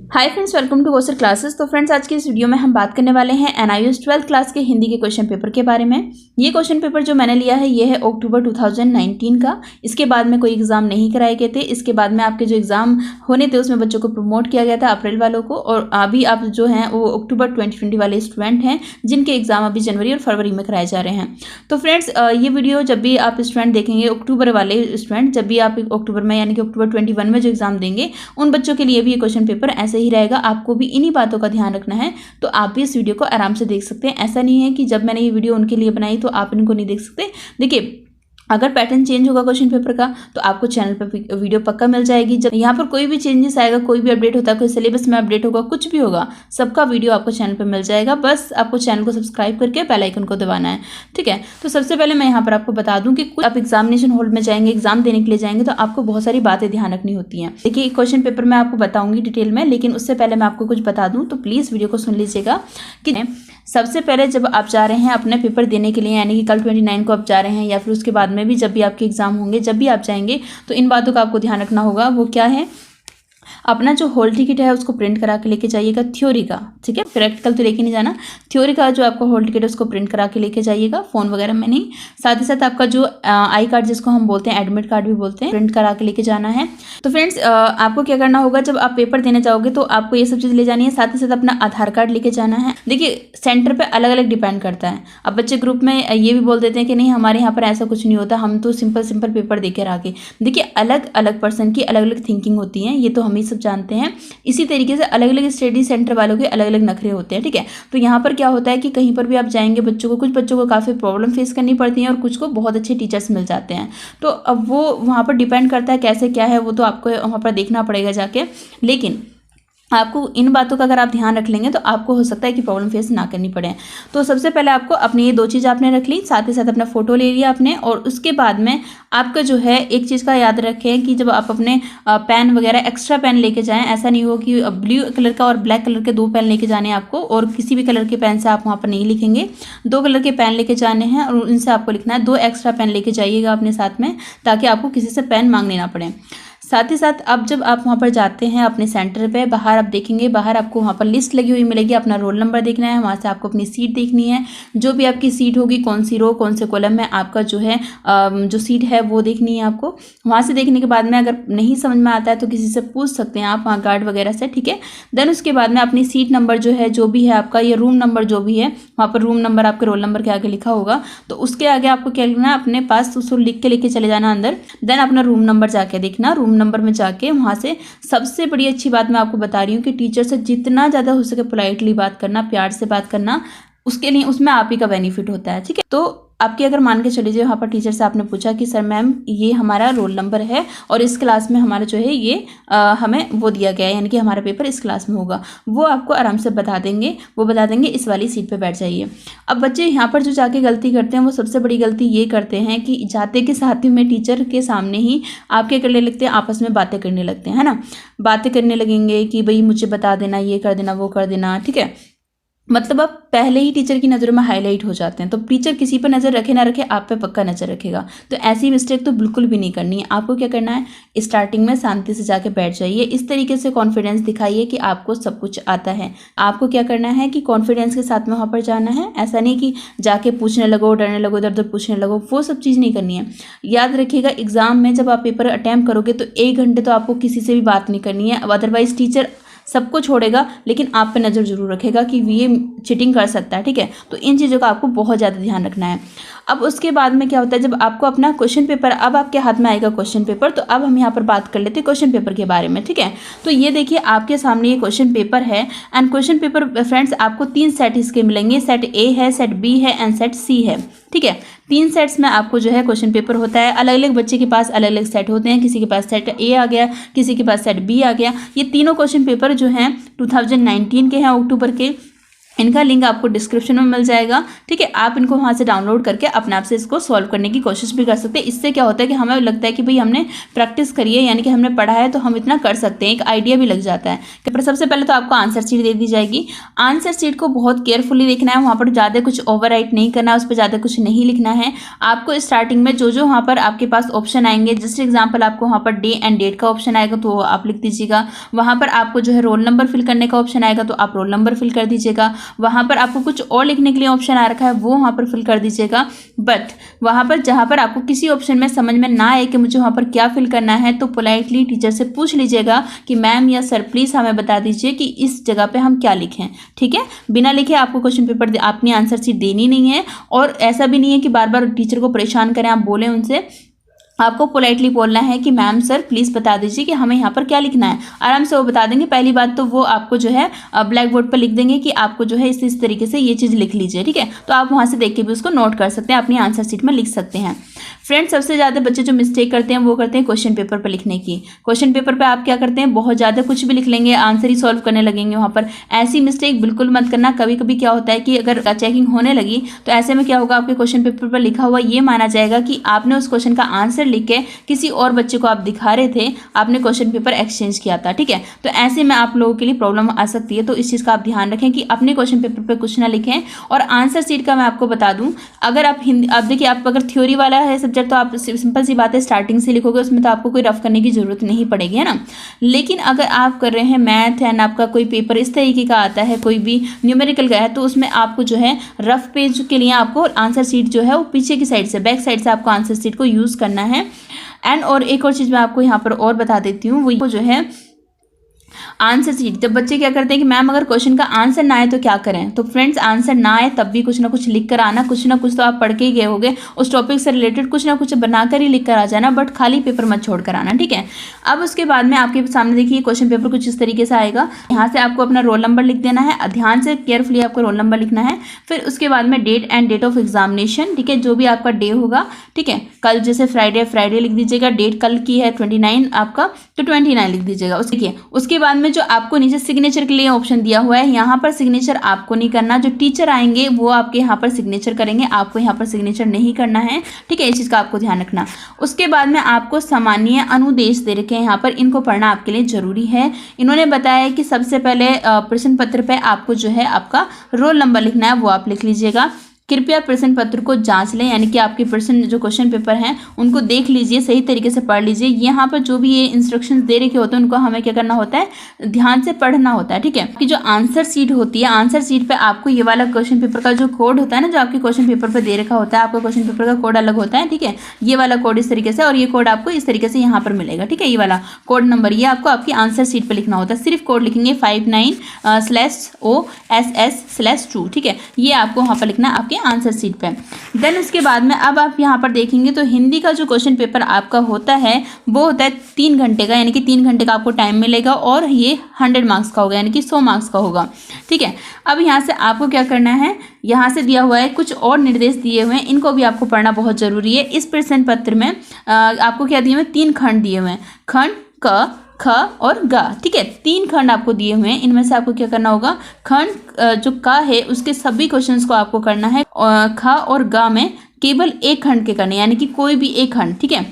Hi friends, welcome to Kosar classes. तो friends, आज की इस वीडियो में हम बात करने वाले हैं एनआईओएस 12th क्लास के हिंदी के क्वेश्चन पेपर के बारे में। ये क्वेश्चन पेपर जो मैंने लिया है ये है अक्टूबर 2019 का। इसके बाद में कोई एग्जाम नहीं कराए गए थे। इसके बाद में आपके जो एग्जाम होने थे उसमें बच्चों को प्रमोट किया गया था अप्रैल वालों को, और अभी आप जो हैं वो अक्टूबर 2020 वाले स्टूडेंट हैं जिनके एग्जाम अभी जनवरी और फरवरी में कराए जा रहे हैं। तो फ्रेंड्स, ये वीडियो जब भी आप स्टूडेंट देखेंगे, अक्टूबर वाले स्टूडेंट जब भी आप अक्टूबर में यानी कि अक्टूबर 21 में जो एग्जाम देंगे उन बच्चों के लिए भी ये क्वेश्चन पेपर ऐसे ही रहेगा। आपको भी इन्हीं बातों का ध्यान रखना है। तो आप भी इस वीडियो को आराम से देख सकते हैं। ऐसा नहीं है कि जब मैंने ये वीडियो उनके लिए बनाई तो आप इनको नहीं देख सकते। देखिए, अगर पैटर्न चेंज होगा क्वेश्चन पेपर का तो आपको चैनल पर वीडियो पक्का मिल जाएगी। जब यहाँ पर कोई भी चेंजेस आएगा, कोई भी अपडेट होता है, कोई सिलेबस में अपडेट होगा, कुछ भी होगा, सबका वीडियो आपको चैनल पर मिल जाएगा। बस आपको चैनल को सब्सक्राइब करके बेल आइकन को दबाना है, ठीक है। तो सबसे पहले मैं यहाँ पर आपको बता दूं कि आप एग्जामिनेशन हॉल में जाएंगे, एग्जाम देने के लिए जाएंगे तो आपको बहुत सारी बातें ध्यान रखनी होती हैं। देखिए, क्वेश्चन पेपर मैं आपको बताऊंगी डिटेल में, लेकिन उससे पहले मैं आपको कुछ बता दूं तो प्लीज़ वीडियो को सुन लीजिएगा। कि सबसे पहले जब आप जा रहे हैं अपने पेपर देने के लिए, यानी कि कल 29 को आप जा रहे हैं या फिर उसके बाद में भी जब भी आपके एग्जाम होंगे, जब भी आप जाएंगे तो इन बातों का आपको ध्यान रखना होगा। वो क्या है? अपना जो हॉल टिकट है उसको प्रिंट करा के लेके जाइएगा, थ्योरी का, ठीक है। प्रैक्टिकल तो लेके नहीं जाना, थ्योरी का जो आपका हॉल टिकट है उसको प्रिंट करा के लेके जाइएगा, फ़ोन वगैरह में नहीं। साथ ही साथ आपका जो आई कार्ड, जिसको हम बोलते हैं एडमिट कार्ड भी बोलते हैं, प्रिंट करा के लेके जाना है। तो फ्रेंड्स, आपको क्या करना होगा, जब आप पेपर देने जाओगे तो आपको ये सब चीज़ ले जानी है। साथ ही साथ अपना आधार कार्ड लेके जाना है। देखिए, सेंटर पर अलग अलग डिपेंड करता है। अब बच्चे ग्रुप में ये भी बोल देते हैं कि नहीं, हमारे यहाँ पर ऐसा कुछ नहीं होता, हम तो सिंपल पेपर दे के आगे। देखिए, अलग अलग पर्सन की अलग अलग थिंकिंग होती है, ये तो हम ही सब जानते हैं। इसी तरीके से अलग अलग स्टडी सेंटर वालों के अलग अलग नखरे होते हैं, ठीक है। तो यहाँ पर क्या होता है कि कहीं पर भी आप जाएंगे, कुछ बच्चों को काफ़ी प्रॉब्लम फेस करनी पड़ती है और कुछ को बहुत अच्छे टीचर्स मिल जाते हैं। तो अब वो वहाँ पर डिपेंड करता है कैसे क्या है, वो तो आपको वहाँ पर देखना पड़ेगा जाके। लेकिन आपको इन बातों का अगर आप ध्यान रख लेंगे तो आपको हो सकता है कि प्रॉब्लम फेस ना करनी पड़े। तो सबसे पहले आपको अपनी ये दो चीज़ आपने रख ली, साथ ही साथ अपना फ़ोटो ले लिया आपने, और उसके बाद में आपका जो है एक चीज़ का याद रखें कि जब आप अपने पेन वगैरह एक्स्ट्रा पेन लेके जाएं, ऐसा नहीं हो कि ब्लू कलर का और ब्लैक कलर के दो पेन लेके जाने हैं आपको, और किसी भी कलर के पेन से आप वहाँ पर नहीं लिखेंगे। दो कलर के पेन लेके जाने हैं और इनसे आपको लिखना है। दो एक्स्ट्रा पेन लेके जाइएगा अपने साथ में, ताकि आपको किसी से पेन मांगने ना पड़े। साथ ही साथ अब जब आप वहाँ पर जाते हैं अपने सेंटर पे, बाहर आप देखेंगे, बाहर आपको वहाँ पर लिस्ट लगी हुई मिलेगी, अपना रोल नंबर देखना है। वहाँ से आपको अपनी सीट देखनी है, जो भी आपकी सीट होगी, कौन सी रो कौन से कॉलम में आपका जो है जो सीट है वो देखनी है आपको। वहाँ से देखने के बाद में अगर नहीं समझ में आता है तो किसी से पूछ सकते हैं आप, वहाँ गार्ड वगैरह से, ठीक है। देन उसके बाद में अपनी सीट नंबर जो है, जो भी है आपका, ये रूम नंबर जो भी है, वहाँ पर रूम नंबर आपके रोल नंबर के आगे लिखा होगा, तो उसके आगे आपको क्या लिखना है, अपने पास उसको लिख के लेके चले जाना अंदर। देन अपना रूम नंबर जाके देखना, रूम नंबर में जाके वहाँ से सबसे बड़ी अच्छी बात मैं आपको बता रही हूँ कि टीचर से जितना ज़्यादा हो सके पोलाइटली बात करना, प्यार से बात करना, उसके लिए उसमें आप ही का बेनिफिट होता है, ठीक है। तो आपकी अगर मान के चले जाइए, वहाँ पर टीचर से आपने पूछा कि सर मैम ये हमारा रोल नंबर है और इस क्लास में हमारा जो है ये हमें वो दिया गया है, यानी कि हमारा पेपर इस क्लास में होगा, वो आपको आराम से बता देंगे। वो बता देंगे इस वाली सीट पे बैठ जाइए। अब बच्चे यहाँ पर जो जाके गलती करते हैं, वो सबसे बड़ी गलती ये करते हैं कि जाते के साथ ही में टीचर के सामने ही आप क्या करने लगते हैं, आपस में बातें करने लगते हैं, है ना। बातें करने लगेंगे कि भाई मुझे बता देना, ये कर देना, वो कर देना, ठीक है। मतलब आप पहले ही टीचर की नज़रों में हाईलाइट हो जाते हैं। तो टीचर किसी पर नज़र रखे ना रखे, आप पे पक्का नज़र रखेगा। तो ऐसी मिस्टेक तो बिल्कुल भी नहीं करनी है। आपको क्या करना है, स्टार्टिंग में शांति से जाके बैठ जाइए, इस तरीके से कॉन्फिडेंस दिखाइए कि आपको सब कुछ आता है। आपको क्या करना है कि कॉन्फिडेंस के साथ में वहाँ पर जाना है। ऐसा नहीं कि जाके पूछने लगो, डरने लगो, इधर उधर पूछने लगो, वो सब चीज़ नहीं करनी है। याद रखिएगा, एग्जाम में जब आप पेपर अटैम्प्ट करोगे तो 1 घंटे तो आपको किसी से भी बात नहीं करनी है, अदरवाइज टीचर सबको छोड़ेगा, लेकिन आप पे नज़र जरूर रखेगा कि ये चीटिंग कर सकता है, ठीक है। तो इन चीज़ों का आपको बहुत ज़्यादा ध्यान रखना है। अब उसके बाद में क्या होता है, जब आपको अपना क्वेश्चन पेपर, अब आपके हाथ में आएगा क्वेश्चन पेपर, तो अब हम यहाँ पर बात कर लेते हैं क्वेश्चन पेपर के बारे में, ठीक है। तो ये देखिए, आपके सामने ये क्वेश्चन पेपर है, एंड क्वेश्चन पेपर फ्रेंड्स आपको 3 सेट इसके मिलेंगे। सेट ए है, सेट बी है एंड सेट सी है, ठीक है। 3 सेट्स में आपको जो है क्वेश्चन पेपर होता है। अलग अलग बच्चे के पास अलग अलग सेट होते हैं, किसी के पास सेट ए आ गया, किसी के पास सेट बी आ गया। ये तीनों क्वेश्चन पेपर जो हैं 2019 के हैं, अक्टूबर के। इनका लिंक आपको डिस्क्रिप्शन में मिल जाएगा, ठीक है। आप इनको वहाँ से डाउनलोड करके अपने आप से इसको सॉल्व करने की कोशिश भी कर सकते हैं। इससे क्या होता है कि हमें लगता है कि भाई हमने प्रैक्टिस करी है, यानी कि हमने पढ़ा है तो हम इतना कर सकते हैं, एक आइडिया भी लग जाता है। पर सबसे पहले तो आपको आंसर शीट दे दी जाएगी। आंसर शीट को बहुत केयरफुली देखना है, वहाँ पर ज़्यादा कुछ ओवरराइट नहीं करना है, उस पर ज़्यादा कुछ नहीं लिखना है। आपको स्टार्टिंग में जो वहाँ पर आपके पास ऑप्शन आएंगे, जस्ट एग्जाम्पल आपको वहाँ पर डे एंड डेट का ऑप्शन आएगा तो आप लिख दीजिएगा। वहाँ पर आपको जो है रोल नंबर फिल करने का ऑप्शन आएगा तो आप रोल नंबर फिल कर दीजिएगा। वहाँ पर आपको कुछ और लिखने के लिए ऑप्शन आ रखा है वो वहाँ पर फिल कर दीजिएगा। बट वहाँ पर जहाँ पर आपको किसी ऑप्शन में समझ में ना आए कि मुझे वहाँ पर क्या फिल करना है, तो पोलाइटली टीचर से पूछ लीजिएगा कि मैम या सर प्लीज़ हमें बता दीजिए कि इस जगह पे हम क्या लिखें, ठीक है। बिना लिखे आपको क्वेश्चन पेपर अपनी आंसर शीट देनी नहीं है। और ऐसा भी नहीं है कि बार बार टीचर को परेशान करें, आप बोलें उनसे, आपको पोलाइटली बोलना है कि मैम सर प्लीज़ बता दीजिए कि हमें यहाँ पर क्या लिखना है। आराम से वो बता देंगे। पहली बात तो वो आपको जो है ब्लैक बोर्ड पर लिख देंगे कि आपको जो है इस तरीके से ये चीज़ लिख लीजिए, ठीक है। तो आप वहाँ से देख के भी उसको नोट कर सकते हैं, अपनी आंसर शीट में लिख सकते हैं। फ्रेंड्स, सबसे ज़्यादा बच्चे जो मिस्टेक करते हैं वो करते हैं क्वेश्चन पेपर पर लिखने की। क्वेश्चन पेपर पर आप क्या करते हैं, बहुत ज़्यादा कुछ भी लिख लेंगे, आंसर ही सॉल्व करने लगेंगे वहाँ पर। ऐसी मिस्टेक बिल्कुल मत करना। कभी कभी क्या होता है कि अगर चेकिंग होने लगी तो ऐसे में क्या होगा, आपके क्वेश्चन पेपर पर लिखा हुआ ये माना जाएगा कि आपने उस क्वेश्चन का आंसर लिख के किसी और बच्चे को आप दिखा रहे थे, आपने क्वेश्चन पेपर एक्सचेंज किया था, ठीक है। तो ऐसे में आप लोगों के लिए प्रॉब्लम आ सकती है। तो इस चीज़ का आप ध्यान रखें कि अपने क्वेश्चन पेपर पर कुछ ना लिखें। और आंसर शीट का मैं आपको बता दूं, अगर आप हिंदी, आप देखिए, आप अगर थ्योरी वाला है सब्जेक्ट तो आप सिंपल सी बात है स्टार्टिंग से लिखोगे, उसमें तो आपको कोई रफ करने की जरूरत नहीं पड़ेगी, है ना। लेकिन अगर आप कर रहे हैं मैथ एंड आपका कोई पेपर इस तरीके का आता है, कोई भी न्यूमेरिकल का है, तो उसमें आपको जो है रफ पेज के लिए आपको आंसर शीट जो है वो पीछे की साइड से, बैक साइड से आपको आंसर शीट को यूज़ करना है। एंड और एक और चीज़ मैं आपको यहाँ पर और बता देती हूँ, वो जो है आंसर शीट। जब बच्चे क्या करते हैं कि मैम अगर क्वेश्चन का आंसर ना आए तो क्या करें, तो फ्रेंड्स आंसर ना आए तब भी कुछ ना कुछ लिख कर आना। कुछ ना कुछ तो आप पढ़ के ही गए होगे, उस टॉपिक से रिलेटेड कुछ ना कुछ बनाकर ही लिख कर आ जाना, बट खाली पेपर मत छोड़ कर आना, ठीक है। अब उसके बाद में आपके सामने देखिए क्वेश्चन पेपर कुछ इस तरीके से आएगा। यहाँ से आपको अपना रोल नंबर लिख देना है, ध्यान से केयरफुली आपको रोल नंबर लिखना है। फिर उसके बाद में date and date of examination, ठीक है, जो भी आपका डे होगा, ठीक है। कल जैसे फ्राइडे लिख दीजिएगा, डेट कल की है 29 आपका, तो 29 लिख दीजिएगा। उसके बाद में जो आपको नीचे सिग्नेचर के लिए ऑप्शन दिया हुआ है, यहाँ पर सिग्नेचर आपको नहीं करना, जो टीचर आएंगे वो आपके यहाँ पर सिग्नेचर करेंगे, आपको यहाँ पर सिग्नेचर नहीं करना है, ठीक है। इस चीज़ का आपको ध्यान रखना। उसके बाद में आपको सामान्य अनुदेश दे रखे हैं यहाँ पर, इनको पढ़ना आपके लिए जरूरी है। इन्होंने बताया कि सबसे पहले प्रश्न पत्र पे आपको जो है आपका रोल नंबर लिखना है, वो आप लिख लीजिएगा। कृपया प्रश्न पत्र को जांच लें, यानी कि आपके प्रश्न जो क्वेश्चन पेपर हैं उनको देख लीजिए, सही तरीके से पढ़ लीजिए। यहाँ पर जो भी ये इंस्ट्रक्शंस दे रखे होते हैं उनको हमें क्या करना होता है, ध्यान से पढ़ना होता है, ठीक है। कि जो आंसर शीट होती है, आंसर शीट पे आपको ये वाला क्वेश्चन पेपर का जो कोड होता है ना, जो आपके क्वेश्चन पेपर पर दे रखा होता है, आपका क्वेश्चन पेपर का कोड अलग होता है, ठीक है। ये वाला कोड इस तरीके से, और ये कोड आपको इस तरीके से यहाँ पर मिलेगा, ठीक है। ये वाला कोड नंबर ये आपको आपकी आंसर शीट पर लिखना होता है। सिर्फ कोड लिखेंगे 59/OSS/2, ठीक है। ये आपको वहाँ पर लिखना है आपके आंसर शीट पे। देन उसके बाद में अब आप यहाँ पर देखेंगे तो हिंदी का जो क्वेश्चन पेपर आपका होता है वो होता है 3 घंटे का, यानी कि 3 घंटे का आपको टाइम मिलेगा, और ये 100 मार्क्स का होगा, यानी कि 100 मार्क्स का होगा, ठीक है। अब यहाँ से आपको क्या करना है, यहाँ से दिया हुआ है कुछ और निर्देश दिए हुए हैं, इनको भी आपको पढ़ना बहुत जरूरी है। इस प्रश्न पत्र में आपको क्या दिए हुए हैं, 3 खंड दिए हुए हैं, खंड क, ख और ग, ठीक है। 3 खंड आपको दिए हुए हैं, इनमें से आपको क्या करना होगा, खंड जो क है उसके सभी क्वेश्चंस को आपको करना है, ख और ग में केवल एक खंड के करने, यानी कि कोई भी एक खंड, ठीक है।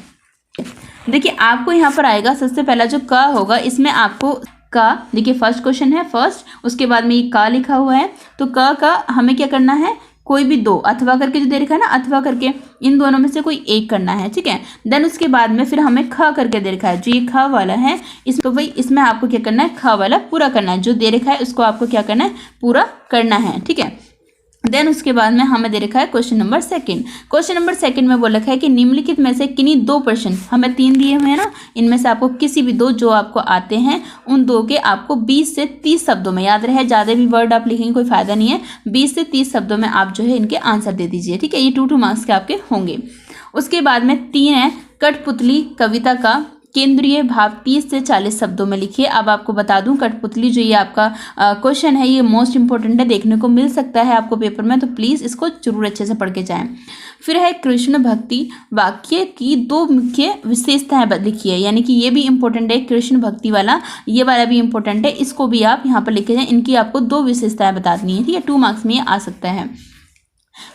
देखिए आपको यहाँ पर आएगा सबसे पहला जो क होगा, इसमें आपको का, देखिए फर्स्ट क्वेश्चन है फर्स्ट, उसके बाद में ये का लिखा हुआ है, तो क का हमें क्या करना है, कोई भी 2 अथवा करके जो दे रखा है ना, अथवा करके इन दोनों में से कोई एक करना है, ठीक है। देन उसके बाद में फिर हमें ख करके दे रखा है, जो ये ख वाला है इस तो भाई इसमें आपको क्या करना है, ख वाला पूरा करना है, जो दे रखा है उसको आपको क्या करना है, पूरा करना है, ठीक है। देन उसके बाद में हमें दे रखा है question number second. Question number second में बोल रखा है कि निम्नलिखित में से किन्हीं 2 प्रश्न, हमें 3 दिए हुए हैं ना, इनमें से आपको किसी भी 2 जो आपको आते हैं उन 2 के आपको 20 से 30 शब्दों में, याद रहे ज़्यादा भी वर्ड आप लिखेंगे कोई फायदा नहीं है, 20 से 30 शब्दों में आप जो है इनके आंसर दे दीजिए, ठीक है। ये 2 मार्क्स के आपके होंगे। उसके बाद में 3 है कठपुतली कविता का केंद्रीय भाव 30 से 40 शब्दों में लिखिए। अब आपको बता दूं कठपुतली जो ये आपका क्वेश्चन है ये मोस्ट इंपॉर्टेंट है, देखने को मिल सकता है आपको पेपर में, तो प्लीज़ इसको जरूर अच्छे से पढ़ के जाएं। फिर है कृष्ण भक्ति वाक्य की 2 मुख्य विशेषताएं लिखिए, यानी कि ये भी इंपॉर्टेंट है, कृष्ण भक्ति वाला ये वाला भी इंपॉर्टेंट है, इसको भी आप यहाँ पर लिखे जाएं। इनकी आपको 2 विशेषताएं बतानी है, ठीक है, 2 मार्क्स में ये आ सकता है।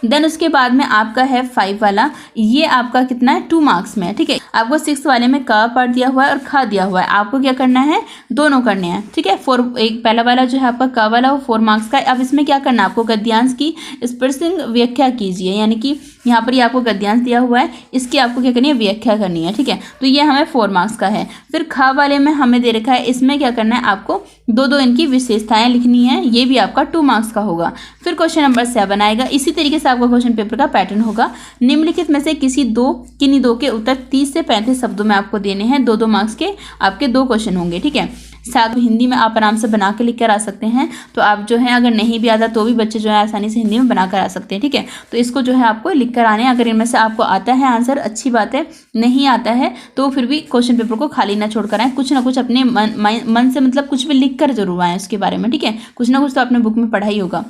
देन उसके बाद में आपका है 5 वाला, ये आपका कितना है 2 मार्क्स में है, ठीक है। आपको 6 वाले में क पार्ट दिया हुआ है और खा दिया हुआ है, आपको क्या करना है दोनों करने हैं, ठीक है। एक पहला वाला जो है आपका क वाला वो 4 मार्क्स का है। अब इसमें क्या करना है आपको गद्यांश की स्पष्ट व्याख्या कीजिए, यानी कि यहाँ पर ये आपको गद्यांश दिया हुआ है, इसकी आपको क्या करनी है व्याख्या करनी है, ठीक है। तो ये हमें 4 मार्क्स का है। फिर ख वाले में हमें दे रखा है, इसमें क्या करना है आपको 2 इनकी विशेषताएं लिखनी है, ये भी आपका 2 मार्क्स का होगा। फिर क्वेश्चन नंबर 7 आएगा, इसी तरीके से आपका क्वेश्चन पेपर का पैटर्न होगा। निम्नलिखित में से किन्हीं दो के उत्तर 30 से 35 शब्दों में आपको देने हैं, 2 मार्क्स के आपके 2 क्वेश्चन होंगे, ठीक है। साथ हिंदी में आप आराम से बना के लिख कर आ सकते हैं, तो आप जो है अगर नहीं भी आता तो भी बच्चे जो है आसानी से हिंदी में बना कर आ सकते हैं, ठीक है। तो इसको जो है आपको लिख कर आने, अगर इनमें से आपको आता है आंसर अच्छी बात है, नहीं आता है तो फिर भी क्वेश्चन पेपर को खाली ना छोड़ कर आए, कुछ ना कुछ अपने मन से मतलब कुछ भी लिख कर जरूर आए उसके बारे में, ठीक है। कुछ ना कुछ तो आपने बुक में पढ़ा ही होगा।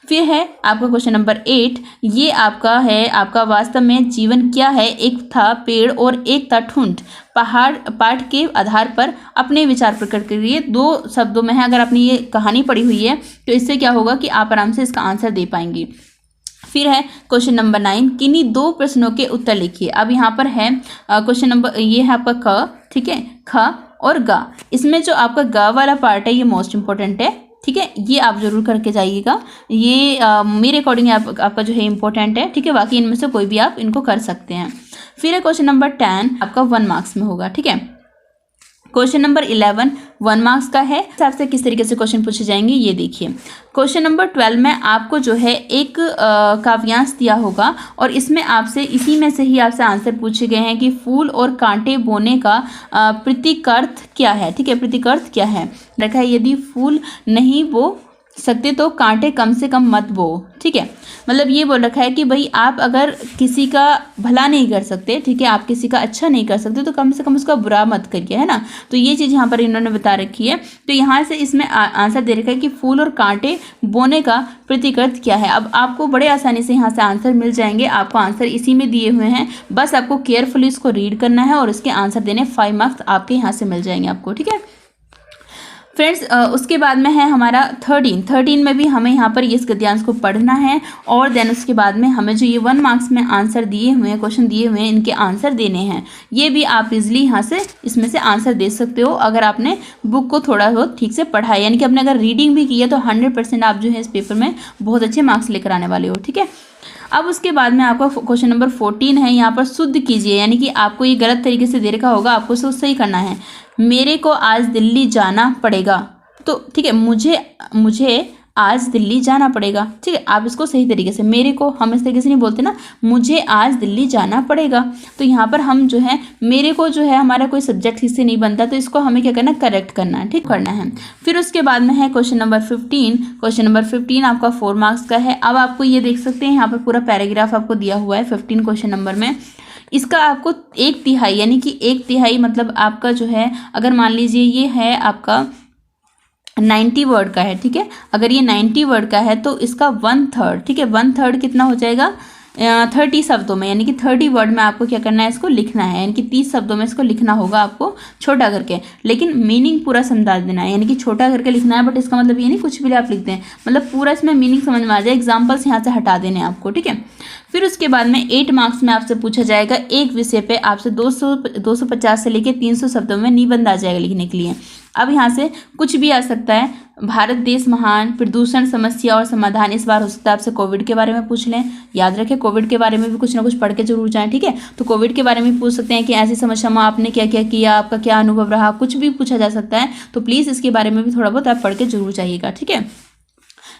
फिर है आपका क्वेश्चन नंबर 8, ये आपका है आपका वास्तव में जीवन क्या है, एक था पेड़ और एक था ठूंठ। पहाड़ पाठ के आधार पर अपने विचार प्रकट करिए, 2 शब्दों में है। अगर आपने ये कहानी पढ़ी हुई है तो इससे क्या होगा कि आप आराम से इसका आंसर दे पाएंगे। फिर है क्वेश्चन नंबर 9, किन्हीं 2 प्रश्नों के उत्तर लिखिए। अब यहाँ पर है क्वेश्चन नंबर, ये है आपका क, ठीक है, ख और ग। इसमें जो आपका ग वाला पार्ट है ये मोस्ट इंपॉर्टेंट है, ठीक है, ये आप जरूर करके जाइएगा। ये मेरे अकॉर्डिंग आपका जो है इंपॉर्टेंट है, ठीक है, बाकी इनमें से कोई भी आप इनको कर सकते हैं। फिर है क्वेश्चन नंबर 10 आपका 1 मार्क्स में होगा, ठीक है। क्वेश्चन नंबर 11 1 मार्क्स का है। आपसे किस तरीके से क्वेश्चन पूछे जाएंगे ये देखिए। क्वेश्चन नंबर 12 में आपको जो है एक काव्यांश दिया होगा और इसमें आपसे इसी में से ही आपसे आंसर पूछे गए हैं कि फूल और कांटे बोने का प्रतीकार्थ क्या है, ठीक है, प्रतीकार्थ क्या है रखा है, यदि फूल नहीं बो सकते तो कांटे कम से कम मत बो, ठीक है। मतलब ये बोल रखा है कि भाई आप अगर किसी का भला नहीं कर सकते, ठीक है, आप किसी का अच्छा नहीं कर सकते तो कम से कम उसका बुरा मत करिए, है ना। तो ये चीज़ यहाँ पर इन्होंने बता रखी है। तो यहाँ से इसमें आंसर दे रखा है कि फूल और कांटे बोने का प्रतीकार्थ क्या है। अब आपको बड़े आसानी से यहाँ से आंसर मिल जाएंगे, आपको आंसर इसी में दिए हुए हैं, बस आपको केयरफुली इसको रीड करना है और इसके आंसर देने 5 मार्क्स आपके यहाँ से मिल जाएंगे आपको, ठीक है फ्रेंड्स। उसके बाद में है हमारा 13 में भी हमें यहाँ पर इस गद्यांश को पढ़ना है और देन उसके बाद में हमें जो ये 1 मार्क्स में आंसर दिए हुए हैं, क्वेश्चन दिए हुए हैं, इनके आंसर देने हैं। ये भी आप इजली यहाँ से इसमें से आंसर दे सकते हो अगर आपने बुक को थोड़ा बहुत ठीक से पढ़ा है, यानी कि आपने अगर रीडिंग भी की है तो 100% आप जो है इस पेपर में बहुत अच्छे मार्क्स लेकर आने वाले हो, ठीक है। अब उसके बाद में आपका क्वेश्चन नंबर 14 है, यहाँ पर शुद्ध कीजिए, यानी कि आपको ये गलत तरीके से दे रखा होगा, आपको उसको सही करना है। मेरे को आज दिल्ली जाना पड़ेगा, तो ठीक है, मुझे आज दिल्ली जाना पड़ेगा, ठीक है, आप इसको सही तरीके से, मेरे को हम इस तरीके से नहीं बोलते ना, मुझे आज दिल्ली जाना पड़ेगा। तो यहाँ पर हम जो है मेरे को जो है हमारा कोई सब्जेक्ट इससे नहीं बनता, तो इसको हमें क्या करना है करेक्ट करना है, ठीक करना है। फिर उसके बाद में है क्वेश्चन नंबर 15। क्वेश्चन नंबर 15 आपका 4 मार्क्स का है। अब आपको ये देख सकते हैं यहाँ पर पूरा पैराग्राफ आपको दिया हुआ है 15 क्वेश्चन नंबर में। इसका आपको 1/3 यानी कि 1/3 मतलब आपका जो है, अगर मान लीजिए ये है आपका 90 वर्ड का है, ठीक है, अगर ये 90 वर्ड का है तो इसका 1/3, ठीक है, 1/3 कितना हो जाएगा 30 शब्दों में, यानी कि 30 वर्ड में आपको क्या करना है इसको लिखना है, यानी कि 30 शब्दों में इसको लिखना होगा आपको छोटा करके, लेकिन मीनिंग पूरा समझा देना है, यानी कि छोटा करके लिखना है, बट इसका मतलब ये नहीं कुछ भी आप लिखते हैं, मतलब पूरा इसमें मीनिंग समझ में आ जाए। एग्जाम्पल्स यहाँ से हटा देने आपको, ठीक है। फिर उसके बाद में 8 मार्क्स में आपसे पूछा जाएगा एक विषय पे आपसे 250 से लेकर 300 शब्दों में निबंध आ जाएगा लिखने के लिए। अब यहाँ से कुछ भी आ सकता है, भारत देश महान, प्रदूषण समस्या और समाधान, इस बार हो सकता है आपसे कोविड के बारे में पूछ लें। याद रखें कोविड के बारे में भी कुछ ना कुछ पढ़ के जरूर जाएं, ठीक है। तो कोविड के बारे में पूछ सकते हैं कि ऐसी समस्या में आपने क्या क्या किया, आपका क्या अनुभव रहा, कुछ भी पूछा जा सकता है। तो प्लीज़ इसके बारे में भी थोड़ा बहुत आप पढ़ के जरूर जाइएगा, ठीक है।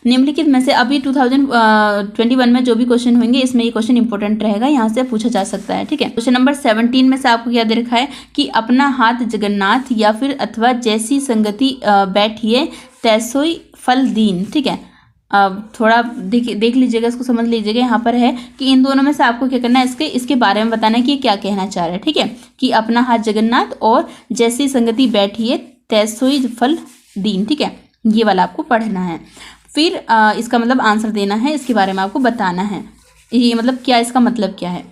निम्नलिखित में से अभी 2021 में जो भी क्वेश्चन होंगे इसमें ये क्वेश्चन इंपॉर्टेंट रहेगा, यहाँ से पूछा जा सकता है, ठीक है। क्वेश्चन नंबर 17 में से आपको क्या दे रखा है कि अपना हाथ जगन्नाथ या फिर अथवा जैसी संगति बैठिए तैसोई फल दीन, ठीक है। थोड़ा देख लीजिएगा, इसको समझ लीजिएगा। यहाँ पर है कि इन दोनों में से आपको क्या करना है, इसके बारे में बताना है कि क्या कहना चाह रहा है। ठीक है, कि अपना हाथ जगन्नाथ और जैसी संगति बैठी है तैसोई फल दीन। ठीक है, ये वाला आपको पढ़ना है। फिर इसका मतलब आंसर देना है, इसके बारे में आपको बताना है, ये मतलब क्या, इसका मतलब क्या है।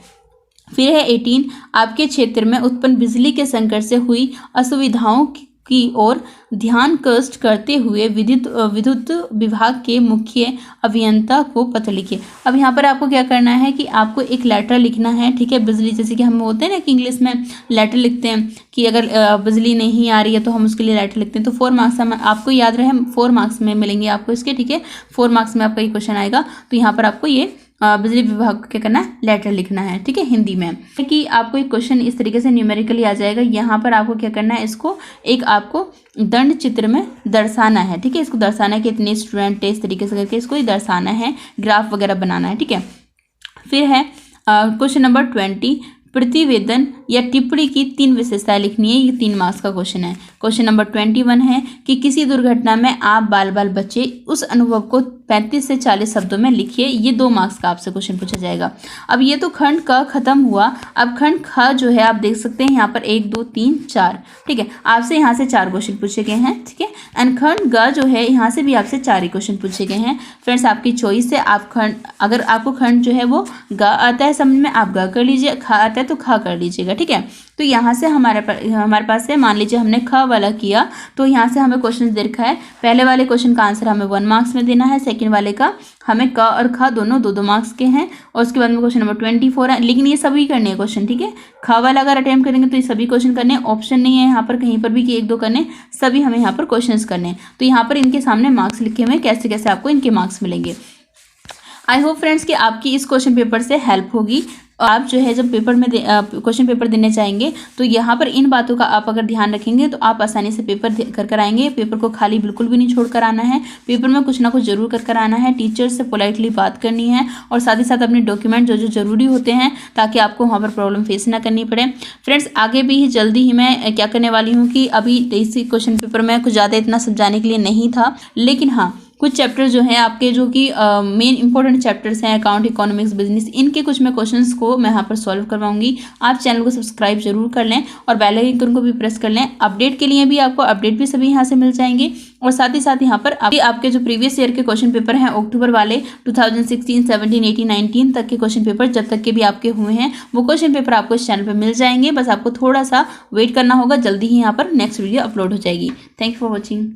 फिर है 18, आपके क्षेत्र में उत्पन्न बिजली के संकट से हुई असुविधाओं की ओर ध्यान केंद्रित करते हुए विद्युत विभाग के मुख्य अभियंता को पत्र लिखिए। अब यहाँ पर आपको क्या करना है कि आपको एक लेटर लिखना है। ठीक है, बिजली, जैसे कि हम होते हैं ना कि इंग्लिश में लेटर लिखते हैं कि अगर बिजली नहीं आ रही है तो हम उसके लिए लेटर लिखते हैं। तो 4 मार्क्स में आपको याद रहे, 4 मार्क्स में मिलेंगे आपको इसके। ठीक है, 4 मार्क्स में आपका ये क्वेश्चन आएगा। तो यहाँ पर आपको ये बिजली विभाग को क्या करना है, लेटर लिखना है। ठीक है, हिंदी में कि आपको एक क्वेश्चन इस तरीके से न्यूमेरिकली आ जाएगा। यहाँ पर आपको क्या करना है, इसको एक आपको दंड चित्र में दर्शाना है। ठीक है, इसको दर्शाना है कि इतने स्टूडेंट इस तरीके से करके इसको दर्शाना है, ग्राफ वगैरह बनाना है। ठीक है, फिर है क्वेश्चन नंबर 20, प्रतिवेदन या टिप्पणी की 3 विशेषताएं लिखनी है। ये 3 मार्क्स का क्वेश्चन है। क्वेश्चन नंबर 21 है कि किसी दुर्घटना में आप बाल बाल बचे, उस अनुभव को 35 से 40 शब्दों में लिखिए। ये 2 मार्क्स का आपसे क्वेश्चन पूछा जाएगा। अब ये तो खंड क खत्म हुआ, अब खंड ख जो है आप देख सकते हैं यहाँ पर 1 2 3 4। ठीक है, आपसे यहाँ से 4 क्वेश्चन पूछे गए हैं। ठीक है, एंड खंड ग जो है यहाँ से भी आपसे 4 ही क्वेश्चन पूछे गए हैं। फ्रेंड्स, आपकी चॉइस है, आप खंड, अगर आपको खंड जो है वो ग आता है समझ में, आप ग कर लीजिए, ख आता है तो ख कर लीजिएगा। ठीक है, तो यहाँ से हमारे पास है, मान लीजिए हमने ख वाला किया तो यहाँ से हमें क्वेश्चन दे रखा है। पहले वाले क्वेश्चन का आंसर हमें 1 मार्क्स में देना है, सेकंड वाले का हमें क और ख दोनों 2-2 मार्क्स के हैं, और उसके बाद में क्वेश्चन नंबर 24 है। लेकिन ये सभी करने हैं क्वेश्चन। ठीक है, ख वाला अगर अटेम्प्ट करेंगे तो ये सभी क्वेश्चन करने, ऑप्शन नहीं है यहाँ पर कहीं पर भी कि 1-2 करने, सभी हमें यहाँ पर क्वेश्चन करने। तो यहाँ पर इनके सामने मार्क्स लिखे हुए हैं, कैसे कैसे आपको इनके मार्क्स मिलेंगे। आई होप फ्रेंड्स कि आपकी इस क्वेश्चन पेपर से हेल्प होगी। आप जो है जब पेपर में क्वेश्चन पेपर देने जाएंगे तो यहाँ पर इन बातों का आप अगर ध्यान रखेंगे तो आप आसानी से पेपर कर आएंगे। पेपर को खाली बिल्कुल भी नहीं छोड़ कर आना है, पेपर में कुछ ना कुछ जरूर कर आना है। टीचर से पोलाइटली बात करनी है और साथ ही साथ अपने डॉक्यूमेंट जो जरूरी होते हैं ताकि आपको वहाँ पर प्रॉब्लम फेस ना करनी पड़े। फ्रेंड्स, आगे भी जल्दी ही मैं क्या करने वाली हूँ कि अभी इसी क्वेश्चन पेपर में कुछ ज़्यादा इतना समझाने के लिए नहीं था, लेकिन हाँ कुछ चैप्टर जो हैं आपके, जो कि मेन इंपॉर्टेंट चैप्टर्स हैं, अकाउंट, इकोनॉमिक्स, बिजनेस, इनके कुछ मैं क्वेश्चंस को मैं यहाँ पर सॉल्व करवाऊंगी। आप चैनल को सब्सक्राइब जरूर कर लें और बेल आइकन को भी प्रेस कर लें। अपडेट के लिए भी आपको अपडेट भी सभी यहाँ से मिल जाएंगे। और साथ ही साथ यहाँ पर आपके जो प्रीवियस ईयर के क्वेश्चन पेपर हैं अक्टूबर वाले 2016, 17, 18, 19 तक के क्वेश्चन पेपर जब तक के भी आपके हुए हैं वो क्वेश्चन पेपर आपको इस चैनल पर मिल जाएंगे। बस आपको थोड़ा सा वेट करना होगा, जल्दी ही यहाँ पर नेक्स्ट वीडियो अपलोड हो जाएगी। Thank you for watching.